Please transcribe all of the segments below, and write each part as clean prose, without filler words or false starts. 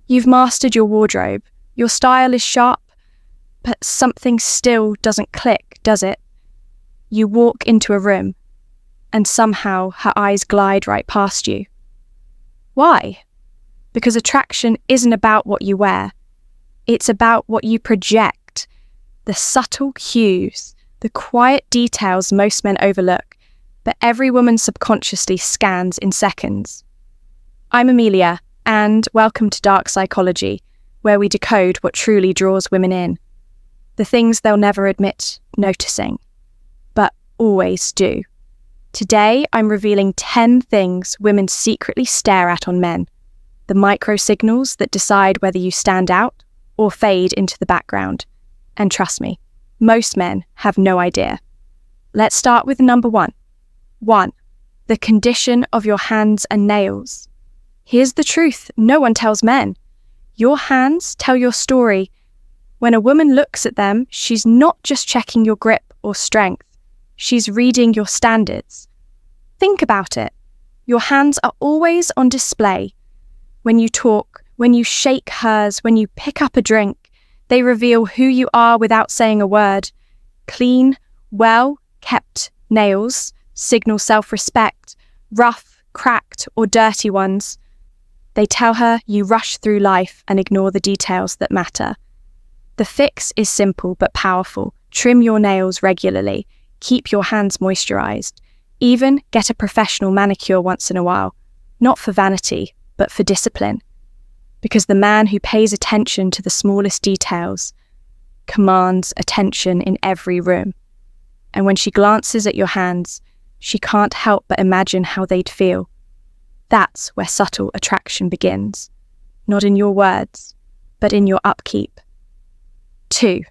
You've mastered your wardrobe. Your style is sharp, but something still doesn't click, does it? You walk into a room, and somehow her eyes glide right past you. Why? Because attraction isn't about what you wear. It's about what you project, the subtle cues, the quiet details most men overlook, but every woman subconsciously scans in seconds. I'm Amelia, and welcome to Dark Psychology, where we decode what truly draws women in. The things they'll never admit noticing, but always do. Today, I'm revealing 10 things women secretly stare at on men, the micro signals that decide whether you stand out or fade into the background. And trust me, most men have no idea. Let's start with number 1. 1. The condition of your hands and nails. Here's the truth no one tells men. Your hands tell your story. When a woman looks at them, she's not just checking your grip or strength. She's reading your standards. Think about it. Your hands are always on display. When you talk, when you shake hers, when you pick up a drink, they reveal who you are without saying a word. Clean, well-kept nails signal self-respect. Rough, cracked, or dirty ones, they tell her you rush through life and ignore the details that matter. The fix is simple but powerful. Trim your nails regularly. Keep your hands moisturized. Even get a professional manicure once in a while. Not for vanity, but for discipline. Because the man who pays attention to the smallest details commands attention in every room. And when she glances at your hands, she can't help but imagine how they'd feel. That's where subtle attraction begins. Not in your words, but in your upkeep. 2.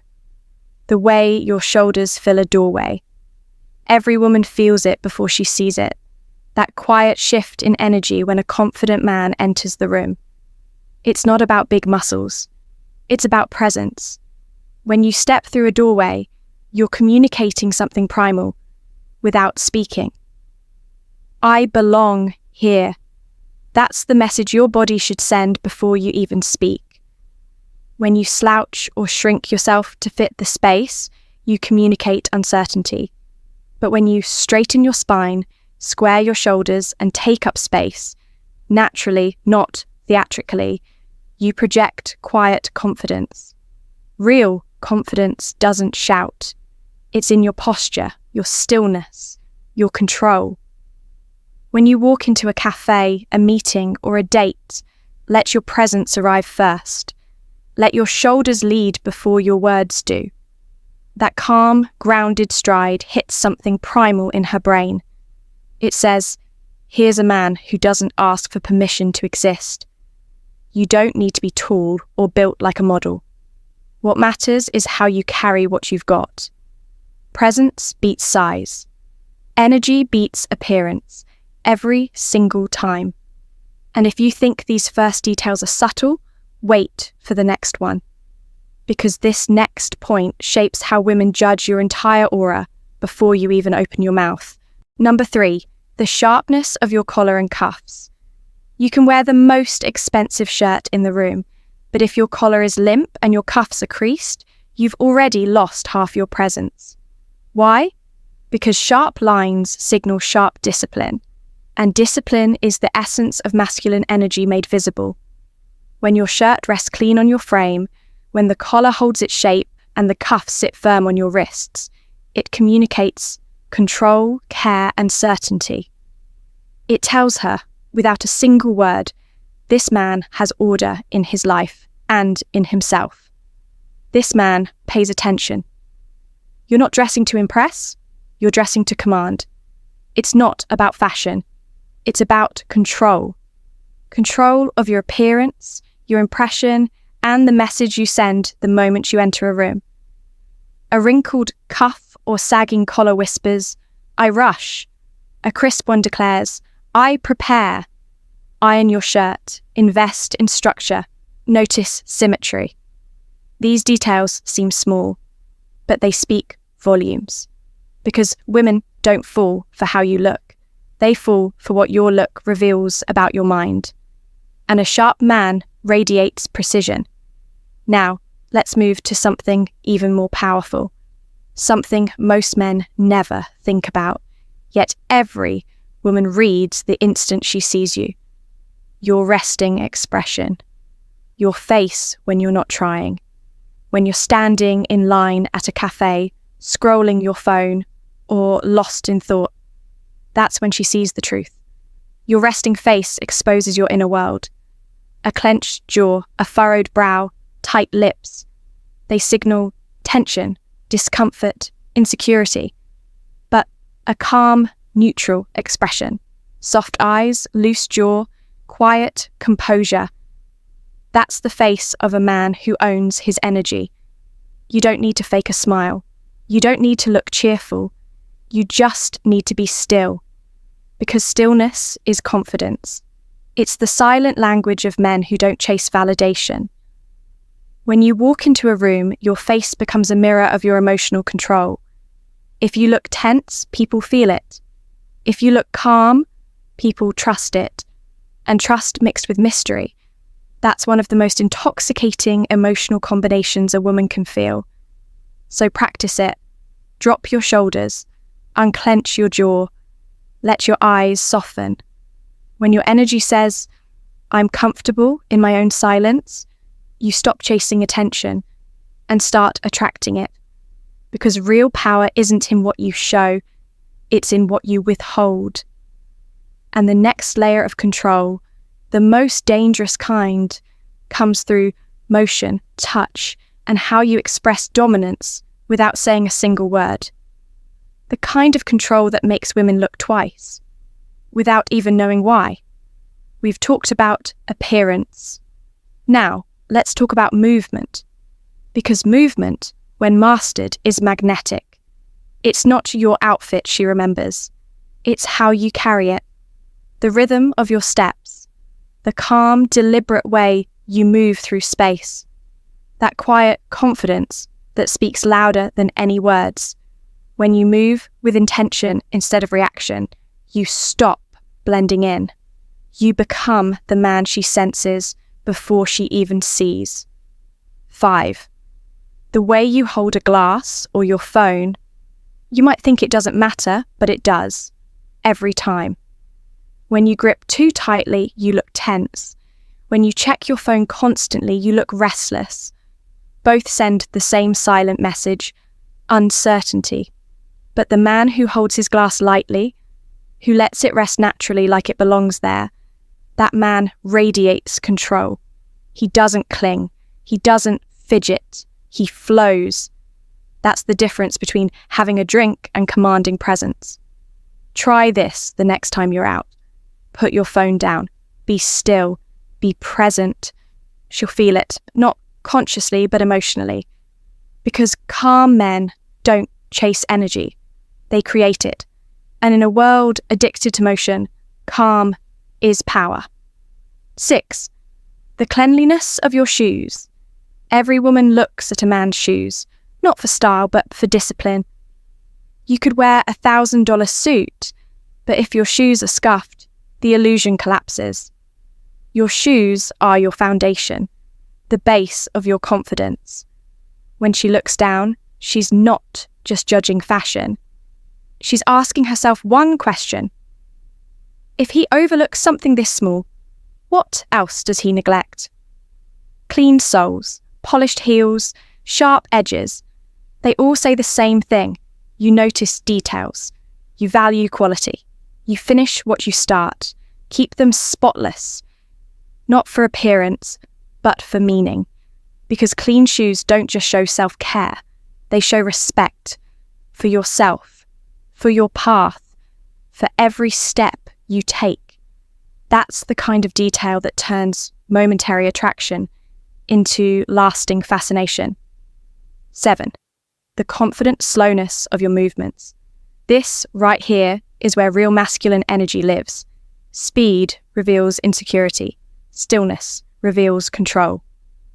The way your shoulders fill a doorway. Every woman feels it before she sees it. That quiet shift in energy when a confident man enters the room. It's not about big muscles. It's about presence. When you step through a doorway, you're communicating something primal without speaking. I belong here. That's the message your body should send before you even speak. When you slouch or shrink yourself to fit the space, you communicate uncertainty. But when you straighten your spine, square your shoulders, and take up space, naturally, not theatrically, you project quiet confidence. Real confidence doesn't shout. It's in your posture, your stillness, your control. When you walk into a cafe, a meeting, or a date, let your presence arrive first. Let your shoulders lead before your words do. That calm, grounded stride hits something primal in her brain. It says, here's a man who doesn't ask for permission to exist. You don't need to be tall or built like a model. What matters is how you carry what you've got. Presence beats size. Energy beats appearance. Every single time. And if you think these first details are subtle, wait for the next one. Because this next point shapes how women judge your entire aura before you even open your mouth. Number 3, the sharpness of your collar and cuffs. You can wear the most expensive shirt in the room, but if your collar is limp and your cuffs are creased, you've already lost half your presence. Why? Because sharp lines signal sharp discipline. And discipline is the essence of masculine energy made visible. When your shirt rests clean on your frame, when the collar holds its shape and the cuffs sit firm on your wrists, it communicates control, care, and certainty. It tells her, without a single word, this man has order in his life and in himself. This man pays attention. You're not dressing to impress, you're dressing to command. It's not about fashion. It's about control. Control of your appearance, your impression, and the message you send the moment you enter a room. A wrinkled cuff or sagging collar whispers, I rush. A crisp one declares, I prepare. Iron your shirt, invest in structure, notice symmetry. These details seem small, but they speak volumes. Because women don't fall for how you look. They fall for what your look reveals about your mind. And a sharp man radiates precision. Now, let's move to something even more powerful. Something most men never think about, yet every woman reads the instant she sees you. Your resting expression. Your face when you're not trying. When you're standing in line at a cafe, scrolling your phone, or lost in thought. That's when she sees the truth. Your resting face exposes your inner world. A clenched jaw, a furrowed brow, tight lips. They signal tension, discomfort, insecurity. But a calm, neutral expression. Soft eyes, loose jaw, quiet composure. That's the face of a man who owns his energy. You don't need to fake a smile. You don't need to look cheerful. You just need to be still. Because stillness is confidence. It's the silent language of men who don't chase validation. When you walk into a room, your face becomes a mirror of your emotional control. If you look tense, people feel it. If you look calm, people trust it. And trust mixed with mystery. That's one of the most intoxicating emotional combinations a woman can feel. So practice it. Drop your shoulders. Unclench your jaw. Let your eyes soften. When your energy says, I'm comfortable in my own silence, you stop chasing attention and start attracting it. Because real power isn't in what you show, it's in what you withhold. And the next layer of control, the most dangerous kind, comes through motion, touch, and how you express dominance without saying a single word. The kind of control that makes women look twice, without even knowing why. We've talked about appearance. Now, let's talk about movement. Because movement, when mastered, is magnetic. It's not your outfit she remembers. It's how you carry it. The rhythm of your steps. The calm, deliberate way you move through space. That quiet confidence that speaks louder than any words. When you move with intention instead of reaction, you stop blending in. You become the man she senses before she even sees. 5. The way you hold a glass or your phone, you might think it doesn't matter, but it does. Every time. When you grip too tightly, you look tense. When you check your phone constantly, you look restless. Both send the same silent message, uncertainty. But the man who holds his glass lightly, who lets it rest naturally like it belongs there, that man radiates control. He doesn't cling. He doesn't fidget. He flows. That's the difference between having a drink and commanding presence. Try this the next time you're out. Put your phone down. Be still. Be present. She'll feel it, not consciously but emotionally. Because calm men don't chase energy. They create it. And in a world addicted to motion, calm is power. 6. The cleanliness of your shoes. Every woman looks at a man's shoes, not for style, but for discipline. You could wear a $1,000 suit, but if your shoes are scuffed, the illusion collapses. Your shoes are your foundation, the base of your confidence. When she looks down, she's not just judging fashion. She's asking herself one question. If he overlooks something this small, what else does he neglect? Clean soles, polished heels, sharp edges. They all say the same thing. You notice details. You value quality. You finish what you start. Keep them spotless. Not for appearance, but for meaning. Because clean shoes don't just show self-care. They show respect for yourself, for your path, for every step you take. That's the kind of detail that turns momentary attraction into lasting fascination. 7. The confident slowness of your movements. This right here is where real masculine energy lives. Speed reveals insecurity. Stillness reveals control.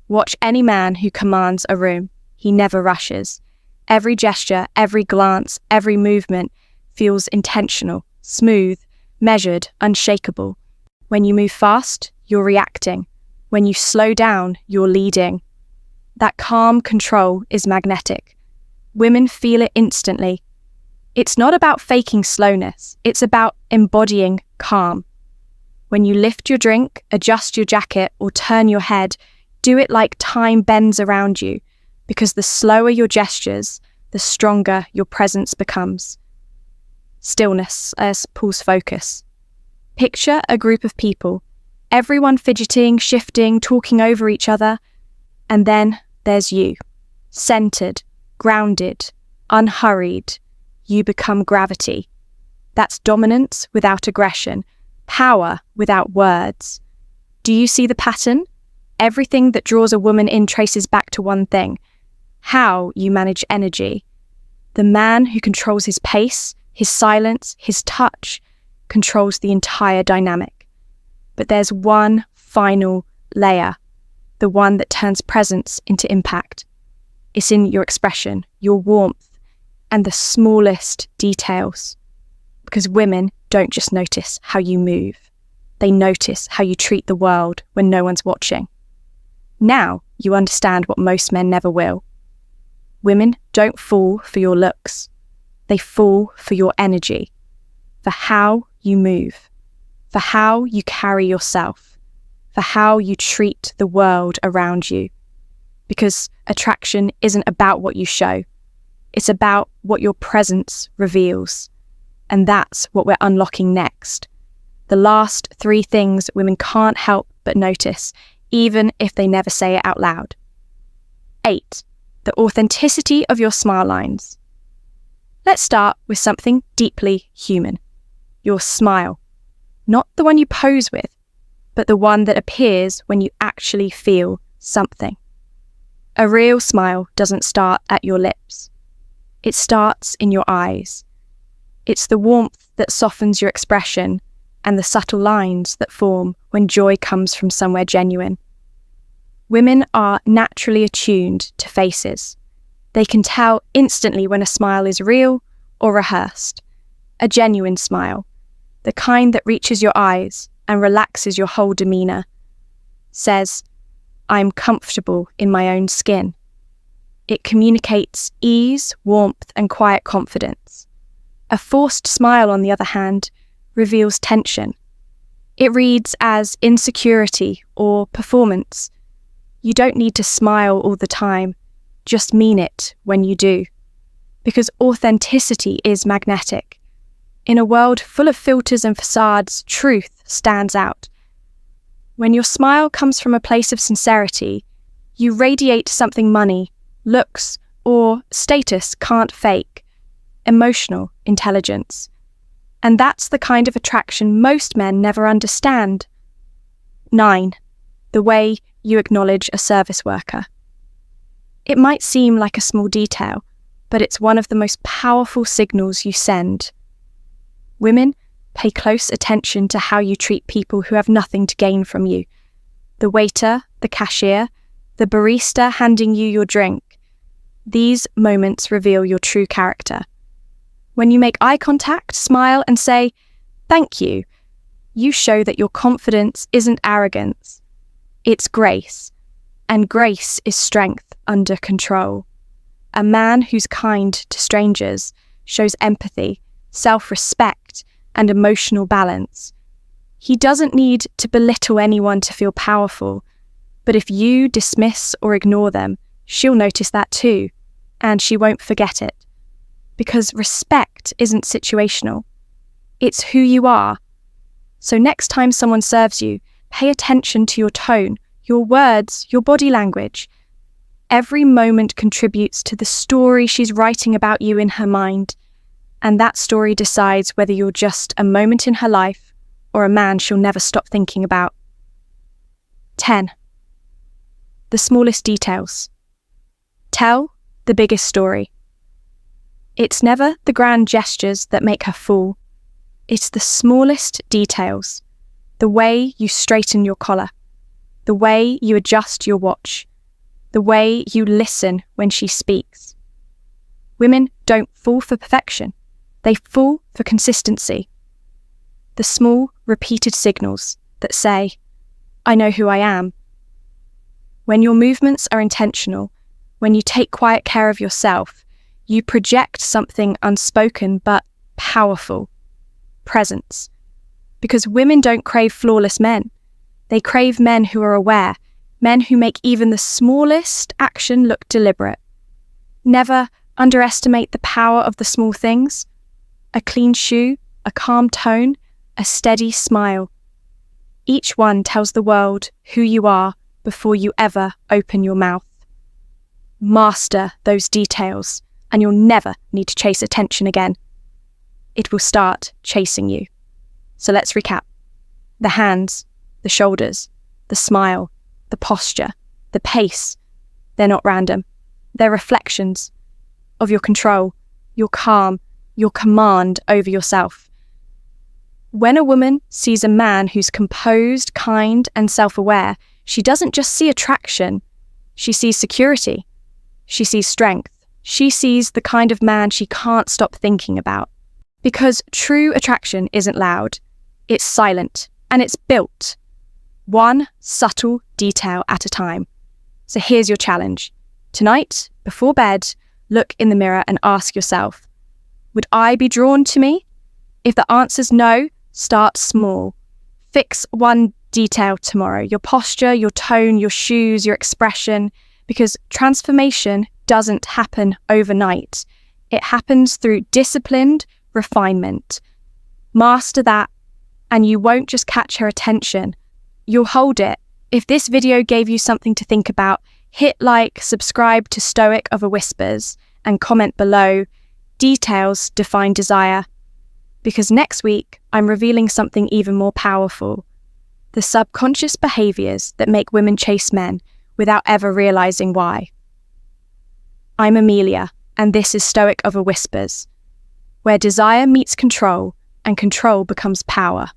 Watch any man who commands a room. He never rushes. Every gesture, every glance, every movement feels intentional, smooth, measured, unshakable. When you move fast, you're reacting. When you slow down, you're leading. That calm control is magnetic. Women feel it instantly. It's not about faking slowness, it's about embodying calm. When you lift your drink, adjust your jacket, or turn your head, do it like time bends around you, because the slower your gestures, the stronger your presence becomes. Stillness pulls focus. Picture a group of people, everyone fidgeting, shifting, talking over each other, and then there's you, centered, grounded, unhurried. You become gravity. That's dominance without aggression, power without words. Do you see the pattern? Everything that draws a woman in traces back to one thing: how you manage energy. The man who controls his pace, his silence, his touch, controls the entire dynamic. But there's one final layer, the one that turns presence into impact. It's in your expression, your warmth, and the smallest details. Because women don't just notice how you move. They notice how you treat the world when no one's watching. Now you understand what most men never will. Women don't fall for your looks. They fall for your energy, for how you move, for how you carry yourself, for how you treat the world around you. Because attraction isn't about what you show. It's about what your presence reveals. And that's what we're unlocking next. The last 3 things women can't help but notice, even if they never say it out loud. 8. The authenticity of your smile lines. Let's start with something deeply human. Your smile. Not the one you pose with, but the one that appears when you actually feel something. A real smile doesn't start at your lips. It starts in your eyes. It's the warmth that softens your expression and the subtle lines that form when joy comes from somewhere genuine. Women are naturally attuned to faces. They can tell instantly when a smile is real or rehearsed. A genuine smile, the kind that reaches your eyes and relaxes your whole demeanor, says, "I'm comfortable in my own skin." It communicates ease, warmth, and quiet confidence. A forced smile, on the other hand, reveals tension. It reads as insecurity or performance. You don't need to smile all the time, just mean it when you do. Because authenticity is magnetic. In a world full of filters and facades, truth stands out. When your smile comes from a place of sincerity, you radiate something money, looks, or status can't fake: emotional intelligence. And that's the kind of attraction most men never understand. 9. The way you acknowledge a service worker. It might seem like a small detail, but it's one of the most powerful signals you send. Women, pay close attention to how you treat people who have nothing to gain from you. The waiter, the cashier, the barista handing you your drink. These moments reveal your true character. When you make eye contact, smile, and say, "Thank you," you show that your confidence isn't arrogance. It's grace. And grace is strength under control. A man who's kind to strangers shows empathy, self-respect, and emotional balance. He doesn't need to belittle anyone to feel powerful, but if you dismiss or ignore them, she'll notice that too, and she won't forget it. Because respect isn't situational. It's who you are. So next time someone serves you, pay attention to your tone, your words, your body language. Every moment contributes to the story she's writing about you in her mind, and that story decides whether you're just a moment in her life or a man she'll never stop thinking about. 10. The smallest details. Tell the biggest story. It's never the grand gestures that make her fall. It's the smallest details. The way you straighten your collar. The way you adjust your watch. The way you listen when she speaks. Women don't fall for perfection. They fall for consistency. The small, repeated signals that say, "I know who I am," When your movements are intentional, when you take quiet care of yourself, you project something unspoken but powerful: presence. Because women don't crave flawless men. They crave men who are aware, men who make even the smallest action look deliberate. Never underestimate the power of the small things: a clean shoe, a calm tone, a steady smile. Each one tells the world who you are before you ever open your mouth. Master those details, and you'll never need to chase attention again. It will start chasing you. So let's recap. The hands, the shoulders, the smile, the posture, the pace. They're not random. They're reflections of your control, your calm, your command over yourself. When a woman sees a man who's composed, kind, and self-aware, she doesn't just see attraction. She sees security. She sees strength. She sees the kind of man she can't stop thinking about. Because true attraction isn't loud. It's silent, and it's built. One subtle detail at a time. So here's your challenge. Tonight, before bed, look in the mirror and ask yourself, would I be drawn to me? If the answer's no, start small. Fix one detail tomorrow: your posture, your tone, your shoes, your expression, because transformation doesn't happen overnight. It happens through disciplined refinement. Master that, and you won't just catch her attention, you'll hold it. If this video gave you something to think about, hit like, subscribe to Stoic Over Whispers, and comment below. Details define desire. Because next week, I'm revealing something even more powerful: the subconscious behaviors that make women chase men without ever realizing why. I'm Amelia, and this is Stoic Over Whispers, where desire meets control and control becomes power.